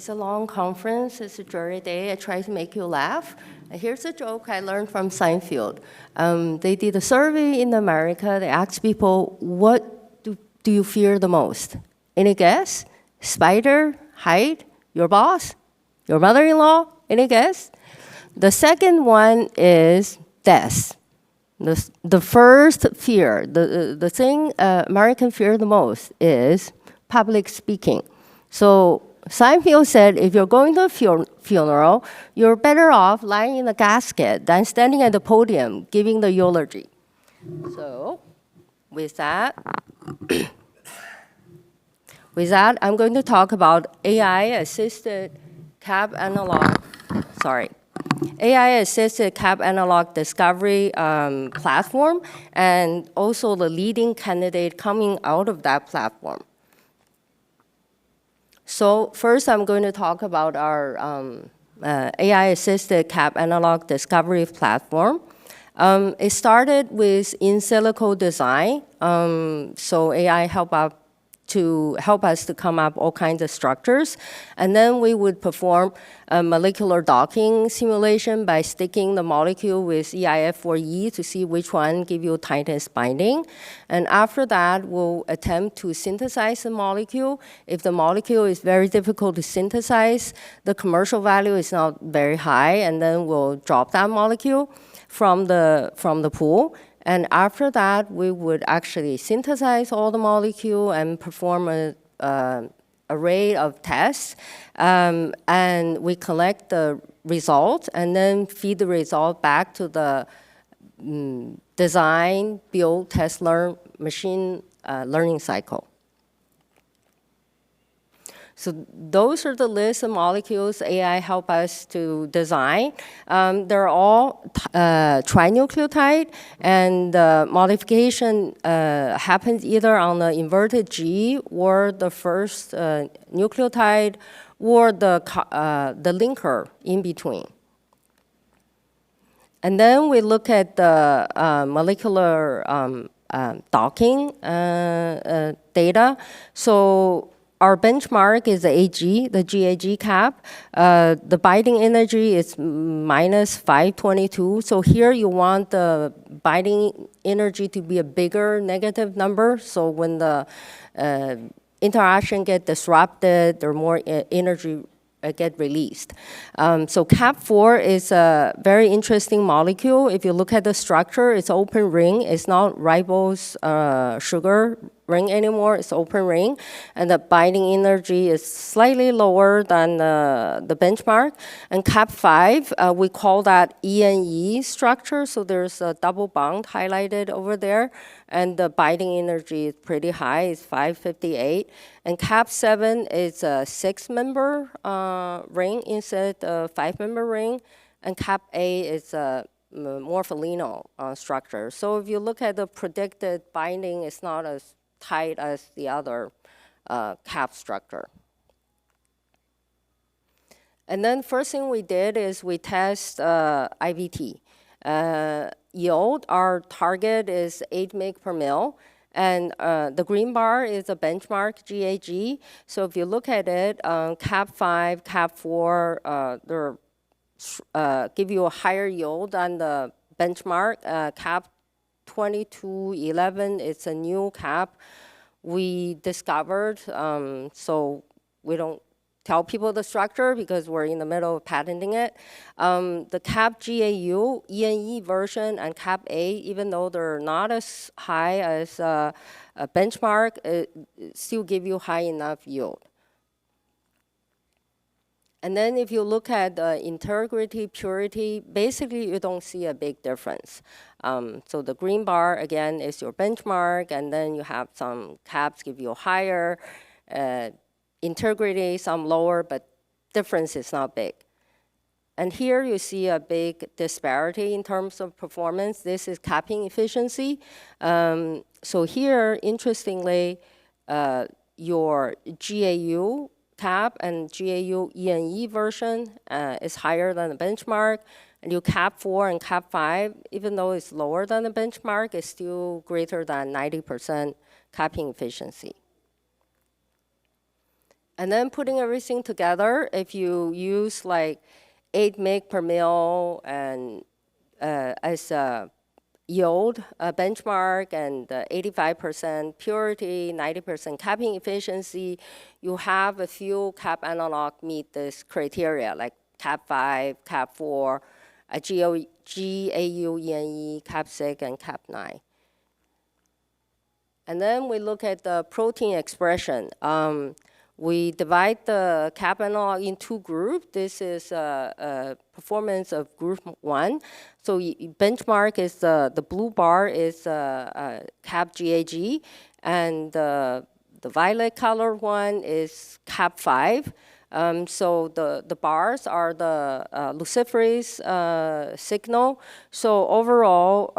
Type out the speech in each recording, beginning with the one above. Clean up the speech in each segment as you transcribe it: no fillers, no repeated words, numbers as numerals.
It's a long conference. It's a jury day. I try to make you laugh. Here's a joke I learned from Seinfeld. They did a survey in America. They asked people, what do you fear the most? Any guess? Spider, height, your boss, your mother-in-law? Any guess? The second one is death. The first fear, the thing Americans fear the most is public speaking. So Seinfeld said, if you're going to a funeral, you're better off lying in the casket than standing at the podium giving the eulogy. So with that, I'm going to talk about AI-assisted Cap analog, AI-assisted Cap analog discovery platform, and also the leading candidate coming out of that platform. So first, I'm going to talk about our AI-assisted Cap analog discovery platform. It started with in silico design. So AI help us to come up all kinds of structures. And then we would perform a molecular docking simulation by sticking the molecule with EIF4E to see which one give you tightest binding. And after that, we'll attempt to synthesize the molecule. If the molecule is very difficult to synthesize, the commercial value is not very high, and then we'll drop that molecule from the pool. And after that, we would actually synthesize all the molecule and perform an array of tests. And we collect the result and then feed the result back to the design, build, test, learn, machine learning cycle. So those are the list of molecules AI help us to design. They're all trinucleotide, and the modification happens either on the inverted G or the first nucleotide or the linker in between. And then we look at the molecular docking data. So our benchmark is the AG, the GAG cap. The binding energy is minus 522. So here you want the binding energy to be a bigger negative number. So when the interaction get disrupted, there more energy get released. So Cap4 is a very interesting molecule. If you look at the structure, it's open ring. It's not ribose sugar ring anymore. It's open ring. And the binding energy is slightly lower than the benchmark. And Cap5, we call that ENE structure. So there's a double bond highlighted over there. And the binding energy is pretty high. It's 558. And Cap7 is a 6-member ring instead of a 5-member ring. And Cap8 is a morpholino structure. So if you look at the predicted binding, it's not as tight as the other cap structure. And then first thing we did is we test IVT. Yield, our target is 8 mg per mil. And the green bar is a benchmark GAG. So if you look at it, Cap5, Cap4, they give you a higher yield than the benchmark. Cap2211, it's a new cap we discovered. So we don't tell people the structure because we're in the middle of patenting it. The Cap GAU, ENE version, and Cap A, even though they're not as high as a benchmark, it still give you high enough yield. And then if you look at integrity, purity, basically you don't see a big difference. So the green bar, again, is your benchmark, and then you have some caps give you higher, integrity, some lower, but difference is not big. And here you see a big disparity in terms of performance. This is capping efficiency. So here, interestingly, your GAU cap and GAU ENE version is higher than the benchmark. And your Cap4 and Cap5, even though it's lower than the benchmark, is still greater than 90% capping efficiency. And then putting everything together, if you use like 8 mg per mil and as a yield benchmark and 85% purity, 90% capping efficiency, you have a few cap analog meet this criteria like Cap5, Cap4, GAU, ENE, Cap6, and Cap9. And then we look at the protein expression. We divide the cap analog in 2 groups. This is performance of group 1. So benchmark is the blue bar is cap GAG, and the violet color one is Cap5. So the bars are the luciferase signal. So overall,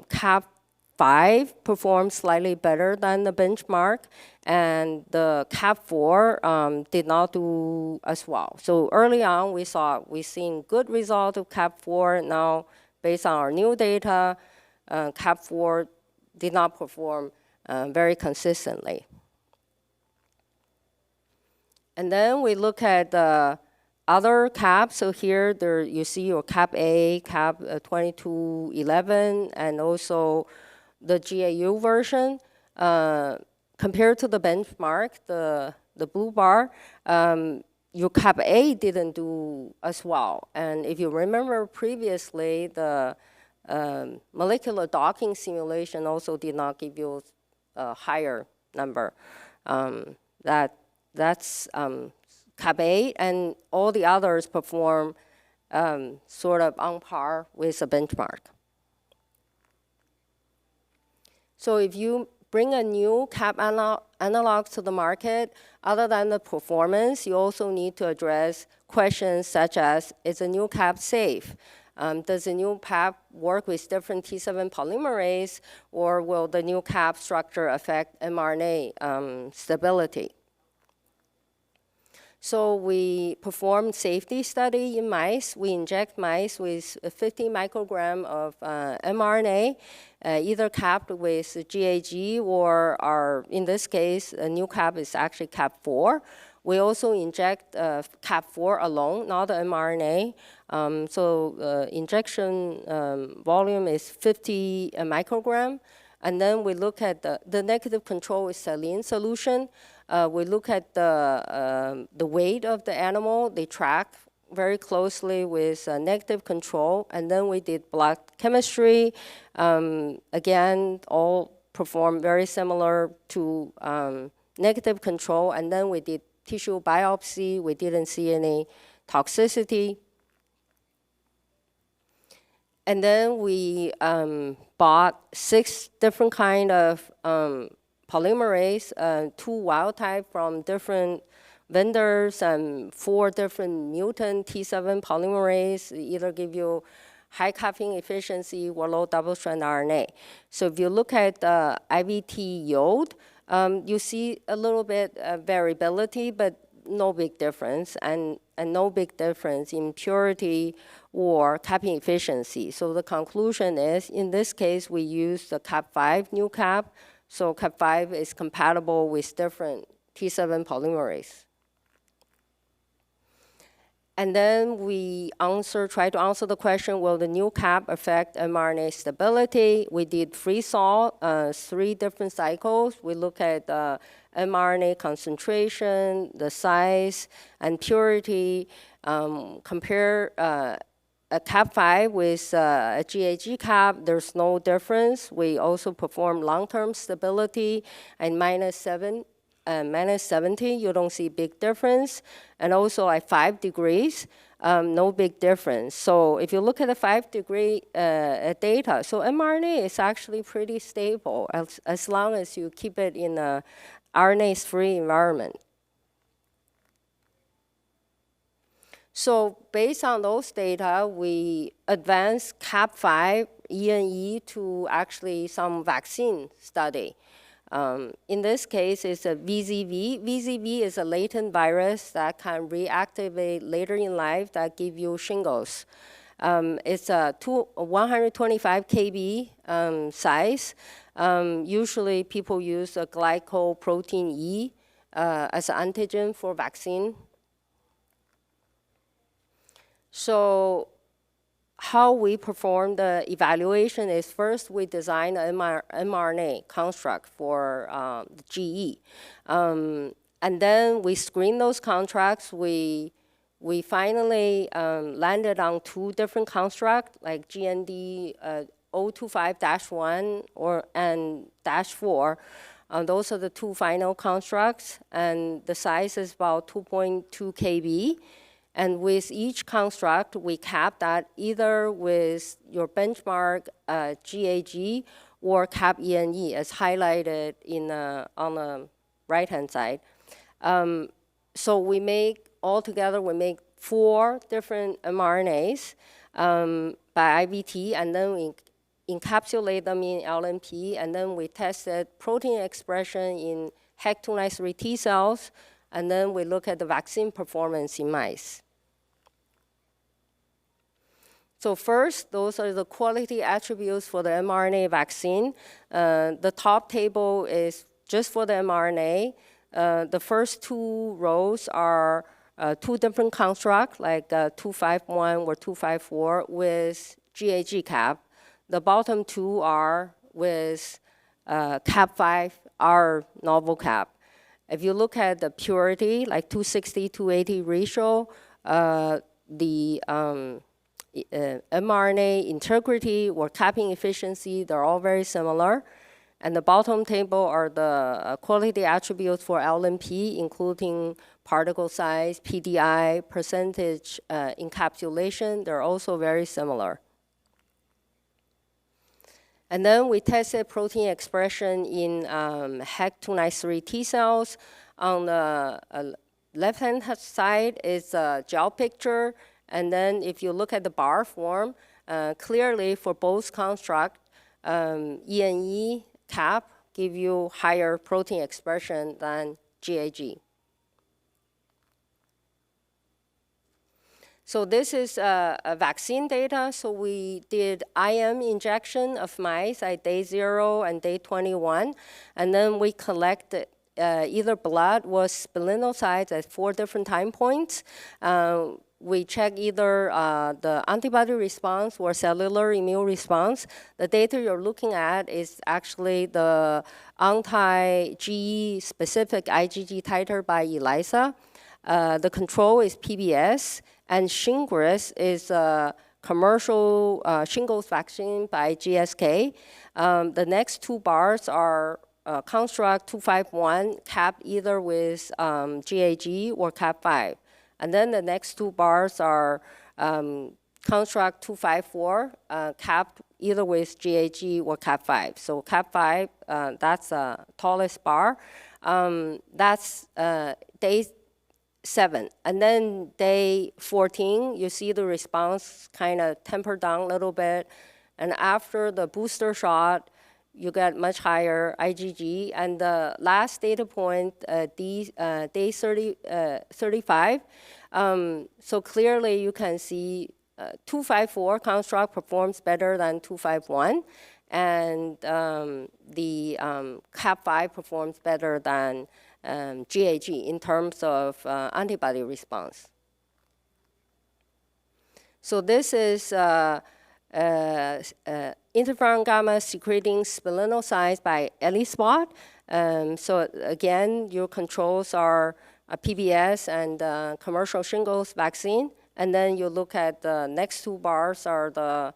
Cap5 performed slightly better than the benchmark, and the Cap4 did not do as well. So early on, we seen good result of Cap4. Now, based on our new data, Cap4 did not perform very consistently. And then we look at the other caps. So here there you see your Cap A, Cap 2211, and also the GAU version. Compared to the benchmark, the blue bar, your Cap A didn't do as well. And if you remember previously, the molecular docking simulation also did not give you a higher number. That's Cap A, and all the others perform sort of on par with the benchmark. So if you bring a new cap analog to the market, other than the performance, you also need to address questions such as, is the new cap safe? Does the new cap work with different T7 polymerase, or will the new cap structure affect mRNA stability? So we performed safety study in mice. We inject mice with 50 microgram of mRNA, either capped with GAG or in this case, a new cap is actually Cap4. We also inject Cap4 alone, not the mRNA. So injection volume is 50 microgram. And then we look at the negative control is saline solution. We look at the weight of the animal. They track very closely with negative control. And then we did blood chemistry. Again, all performed very similar to negative control. And then we did tissue biopsy. We didn't see any toxicity. And then we bought 6 different kind of polymerase, 2 wild type from different vendors, and 4 different mutant T7 polymerase, either give you high capping efficiency or low double-strand RNA. So if you look at the IVT yield, you see a little bit of variability, but no big difference, and no big difference in purity or capping efficiency. So the conclusion is, in this case, we use the Cap5 new cap. So Cap5 is compatible with different T7 polymerase. And then we try to answer the question, will the new cap affect mRNA stability? We did freeze-thaw, 3 different cycles. We look at mRNA concentration, the size, and purity. Compare a Cap5 with a GAG cap, there's no difference. We also perform long-term stability, and -70, you don't see big difference. And also at 5 degrees, no big difference. So if you look at the 5-degree data, so mRNA is actually pretty stable as long as you keep it in a RNase-free environment. So based on those data, we advanced Cap5 ENE to actually some vaccine study. In this case, it's a VZV. VZV is a latent virus that can reactivate later in life that give you shingles. It's a 125 kb size. Usually people use a glycoprotein E as an antigen for vaccine. So how we perform the evaluation is first we design an mRNA construct for the GE. And then we screen those constructs. We finally landed on 2 different constructs, like GND 025-1 and -4. Those are the 2 final constructs, and the size is about 2.2 kb. And with each construct, we cap that either with your benchmark GAG or cap ENE, as highlighted on the right-hand side. So we make, altogether, we make 4 different mRNAs by IVT, and then we encapsulate them in LNP, and then we tested protein expression in HEC293 T cells, and then we look at the vaccine performance in mice. So first, those are the quality attributes for the mRNA vaccine. The top table is just for the mRNA. The first 2 rows are 2 different constructs, like 251 or 254 with GAG cap. The bottom 2 are with Cap5, our novel cap. If you look at the purity, like 260-280 ratio, the mRNA integrity or capping efficiency, they're all very similar. And the bottom table are the quality attributes for LNP, including particle size, PDI, percentage encapsulation. They're also very similar. And then we tested protein expression in HEC293 T cells. On the left-hand side is a gel picture. And then if you look at the bar form, clearly for both constructs, ENE cap give you higher protein expression than GAG. So this is a vaccine data. So we did IM injection of mice at day 0 and day 21. And then we collected either blood or splenocytes at 4 different time points. We check either the antibody response or cellular immune response. The data you're looking at is actually the anti-GE specific IgG titer by ELISA. The control is PBS, and Shingrix is a commercial shingles vaccine by GSK. The next 2 bars are construct 251 capped either with GAG or Cap5. And then the next 2 bars are construct 254 capped either with GAG or Cap5. So Cap5, that's the tallest bar. That's day 7. And then day 14, you see the response kind of tempered down a little bit. And after the booster shot, you get much higher IgG. And the last data point, day 35, so clearly you can see 254 construct performs better than 251. And the Cap5 performs better than GAG in terms of antibody response. So this is interferon gamma secreting splenocytes by ELISpot. So again, your controls are a PBS and commercial shingles vaccine. And then you look at the next 2 bars are the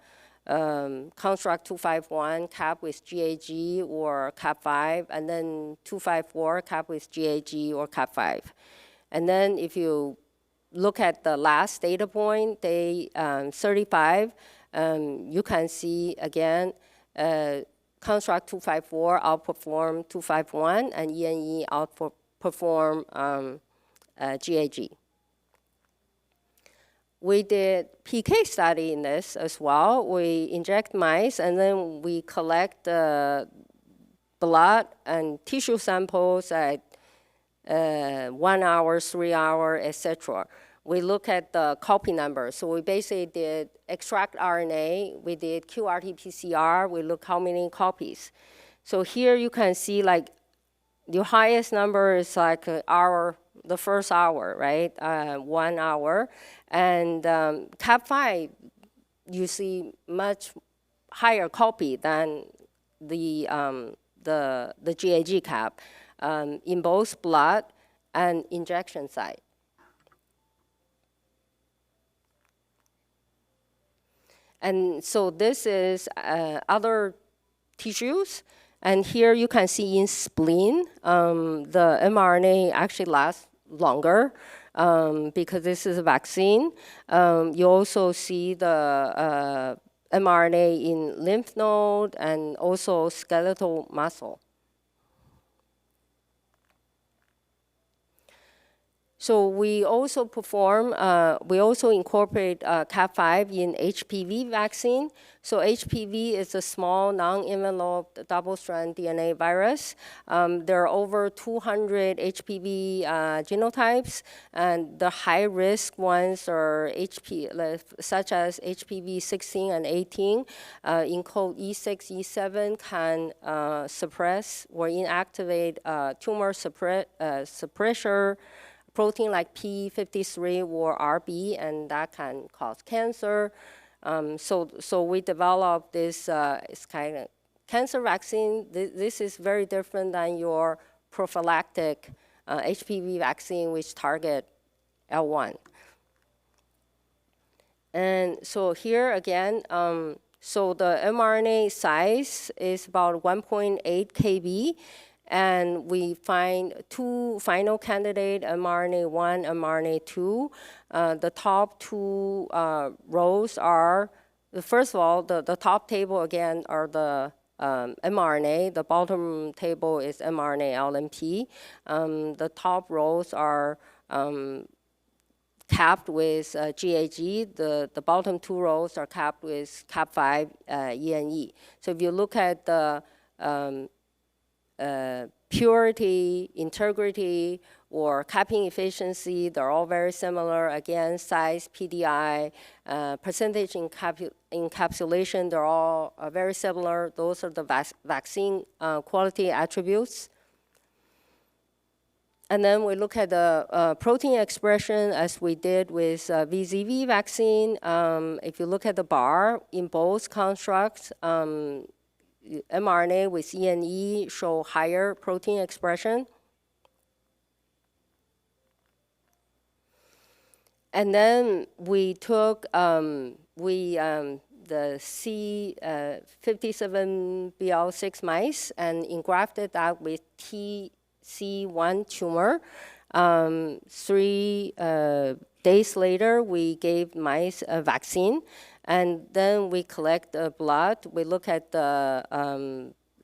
construct 251 cap with GAG or Cap5, and then 254 cap with GAG or Cap5. And then if you look at the last data point, day 35, you can see again construct 254 outperform 251 and ENE outperform GAG. We did PK study in this as well. We inject mice, and then we collect blood and tissue samples at 1 hour, 3 hour, etc. We look at the copy number. So we basically did extract RNA. We did QRT-PCR. We look how many copies. So here you can see like your highest number is like the first hour, right? 1 hour. And Cap5, you see much higher copy than the GAG cap in both blood and injection site. And so this is other tissues. And here you can see in spleen, the mRNA actually lasts longer because this is a vaccine. You also see the mRNA in lymph node and also skeletal muscle. So we also incorporate Cap5 in HPV vaccine. So HPV is a small non-enveloped double-strand DNA virus. There are over 200 HPV genotypes, and the high-risk ones are such as HPV 16 and 18, encode E6, E7, can suppress or inactivate tumor suppressor protein like P53 or RB, and that can cause cancer. So we developed this it's kind of cancer vaccine. This is very different than your prophylactic HPV vaccine, which target L1. And so here again, so the mRNA size is about 1.8 kb. And we find two final candidate, mRNA-1, mRNA-2. The top two rows are, first of all, the top table again are the mRNA. The bottom table is mRNA-LNP. The top rows are capped with GAG. The bottom two rows are capped with Cap5 ENE. So if you look at the purity, integrity, or capping efficiency, they're all very similar. Again, size, PDI, percentage encapsulation, they're all very similar. Those are the vaccine quality attributes. And then we look at the protein expression as we did with VZV vaccine. If you look at the bar in both constructs, mRNA with ENE show higher protein expression. And then we took the C57BL6 mice and engrafted that with TC1 tumor. 3 days later, we gave mice a vaccine. And then we collect the blood. We look at the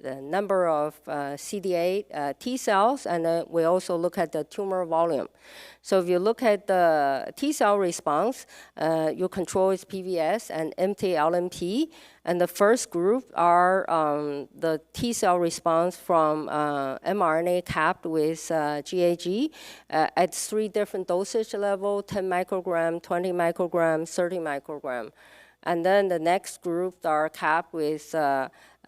number of CD8 T cells, and then we also look at the tumor volume. So if you look at the T cell response, your control is PVS and MT-LNP. And the first group are the T cell response from mRNA capped with GAG at 3 different dosage level, 10 microgram, 20 microgram, 30 microgram. And then the next group are capped with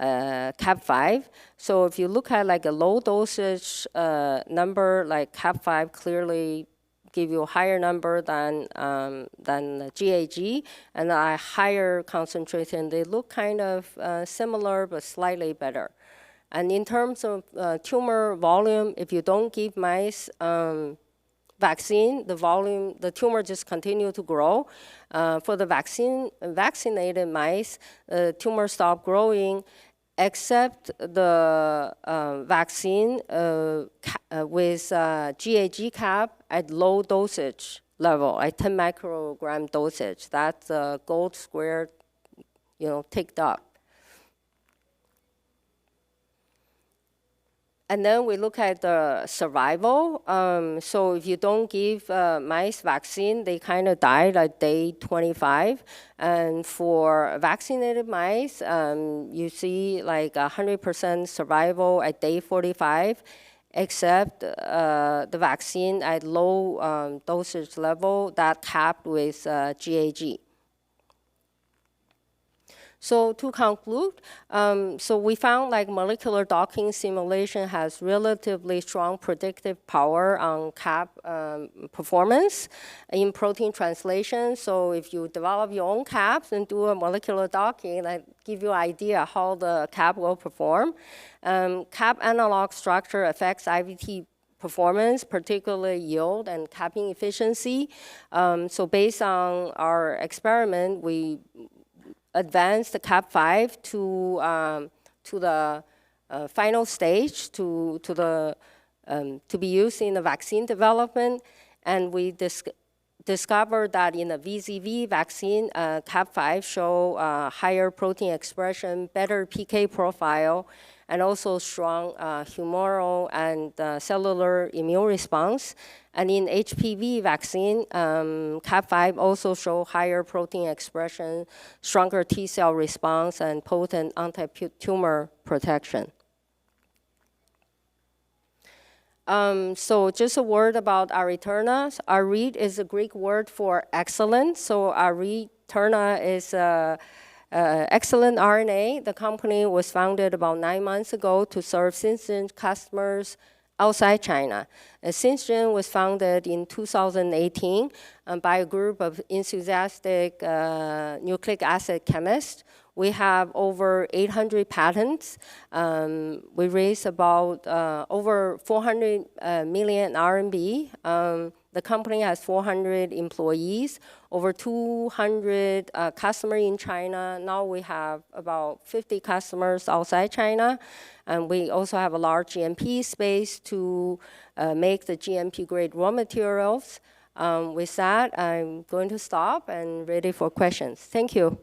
Cap5. So if you look at like a low dosage number, like Cap5 clearly give you a higher number than GAG, and a higher concentration. They look kind of similar, but slightly better. And in terms of tumor volume, if you don't give mice vaccine, the tumor just continue to grow. For the vaccinated mice, the tumor stop growing, except the vaccine with GAG cap at low dosage level, at 10 microgram dosage. That's gold square, ticked up. And then we look at the survival. So if you don't give mice vaccine, they kind of died at day 25. And for vaccinated mice, you see like 100% survival at day 45, except the vaccine at low dosage level that capped with GAG. So to conclude, so we found like molecular docking simulation has relatively strong predictive power on cap performance in protein translation. So if you develop your own caps and do a molecular docking, that give you an idea how the cap will perform. Cap analog structure affects IVT performance, particularly yield and capping efficiency. So based on our experiment, we advanced the Cap5 to the final stage to be used in the vaccine development, and we discovered that in the VZV vaccine, Cap5 show higher protein expression, better PK profile, and also strong humoral and cellular immune response. And in HPV vaccine, Cap5 also show higher protein expression, stronger T cell response, and potent anti-tumor protection. So just a word about Areterna. Aret is a Greek word for excellent. So Areterna is excellent RNA. The company was founded about 9 months ago to serve Synthgene customers outside China. Synthgene was founded in 2018 by a group of enthusiastic nucleic acid chemists. We have over 800 patents. We raised about over 400 million RMB. The company has 400 employees, over 200 customers in China. Now we have about 50 customers outside China. And we also have a large GMP space to make the GMP grade raw materials. With that, I'm going to stop and ready for questions. Thank you.